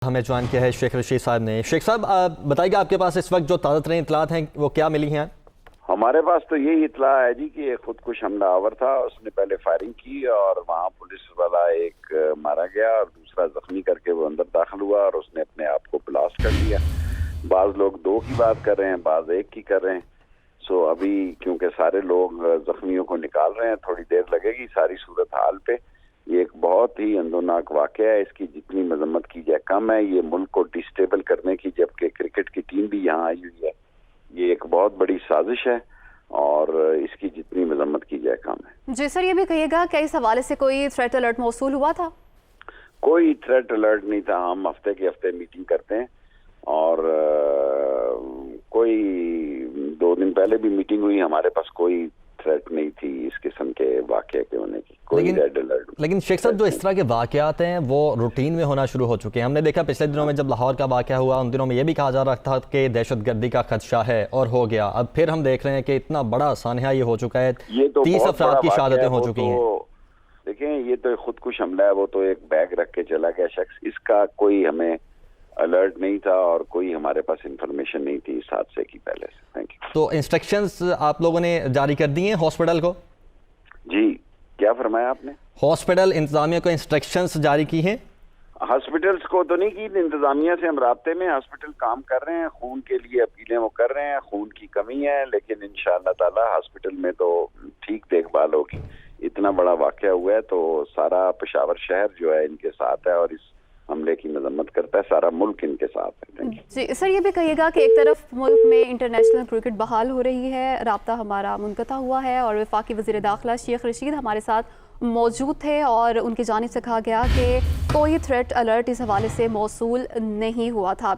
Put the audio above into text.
ہمیں جوائن کیا ہے شیخ رشید صاحب نے۔ شیخ صاحب بتائیے آپ کے پاس اس وقت جو تازہ ترین اطلاعات ہیں وہ کیا ملی ہیں؟ ہمارے پاس تو یہی اطلاع ہے جی کہ ایک خودکش حملہ آور تھا، اس نے پہلے فائرنگ کی اور وہاں پولیس والا ایک مارا گیا اور دوسرا زخمی کر کے وہ اندر داخل ہوا اور اس نے اپنے آپ کو بلاسٹ کر لیا۔ بعض لوگ 2 کی بات کر رہے ہیں، بعض 1 کی کر رہے ہیں۔ سو ابھی کیونکہ سارے لوگ زخمیوں کو نکال رہے ہیں، تھوڑی دیر لگے گی ساری صورتحال پہ۔ یہ ایک بہت ہی اندوناک واقعہ ہے، اس کی جتنی مذمت کی جائے کم ہے۔ یہ ملک کو ڈسٹیبل کرنے کی، جبکہ کرکٹ کی ٹیم بھی یہاں آئی ہوئی ہے، یہ ایک بہت بڑی سازش ہے اور اس کی جتنی مذمت کی جائے کم ہے۔ جی سر، یہ بھی کہیے گا کہ اس حوالے سے کوئی تھریٹ الرٹ موصول ہوا تھا؟ کوئی تھریٹ الرٹ نہیں تھا۔ ہم ہفتے کے ہفتے میٹنگ کرتے ہیں اور کوئی 2 دن پہلے بھی میٹنگ ہوئی، ہمارے پاس کوئی تھریٹ نہیں تھی اس قسم کے واقعے کے ہونے کی، کوئی ریڈ الرٹ۔ لیکن شیخ صاحب جو اس طرح کے واقعات ہیں وہ روٹین میں ہونا شروع ہو چکے ہیں۔ ہم نے دیکھا پچھلے دنوں میں جب لاہور کا واقعہ ہوا، ان دنوں میں یہ بھی کہا جا رہا تھا کہ دہشت گردی کا خدشہ ہے اور ہو گیا۔ اب پھر ہم دیکھ رہے ہیں کہ اتنا بڑا سانحہ یہ ہو چکا ہے، 30 افراد کی شہادتیں ہو چکی ہیں۔ دیکھیں یہ تو ایک خودکش حملہ ہے، وہ تو ایک بیگ رکھ کے چلا گیا شخص، اس کا کوئی ہمیں الرٹ نہیں تھا اور کوئی ہمارے پاس انفارمیشن نہیں تھی اس حادثے کی پہلے سے۔ Thank you. تو انسٹرکشنز آپ لوگوں نے جاری کر دی ہیں ہاسپٹل کو؟ جی کیا فرمایا آپ نے؟ ہاسپٹل انتظامیہ کو انسٹرکشنز جاری کی ہیں؟ ہاسپٹلس کو تو نہیں کی، انتظامیہ سے ہم رابطے میں، ہاسپٹل کام کر رہے ہیں، خون کے لیے اپیلیں وہ کر رہے ہیں، خون کی کمی ہے لیکن انشاءاللہ تعالی ہاسپٹل میں تو ٹھیک دیکھ بھال ہوگی۔ اتنا بڑا واقعہ ہوا ہے تو سارا پشاور شہر جو ہے ان کے ساتھ ہے اور اس حملے کی مذمت کرتا ہے، سارا ملک ان کے ساتھ ہے۔ جی سر، یہ بھی کہیے گا کہ ایک طرف ملک میں انٹرنیشنل کرکٹ بحال ہو رہی ہے، رابطہ ہمارا منقطع ہوا ہے اور وفاقی وزیر داخلہ شیخ رشید ہمارے ساتھ موجود تھے اور ان کی جانب سے کہا گیا کہ کوئی تھریٹ الرٹ اس حوالے سے موصول نہیں ہوا تھا۔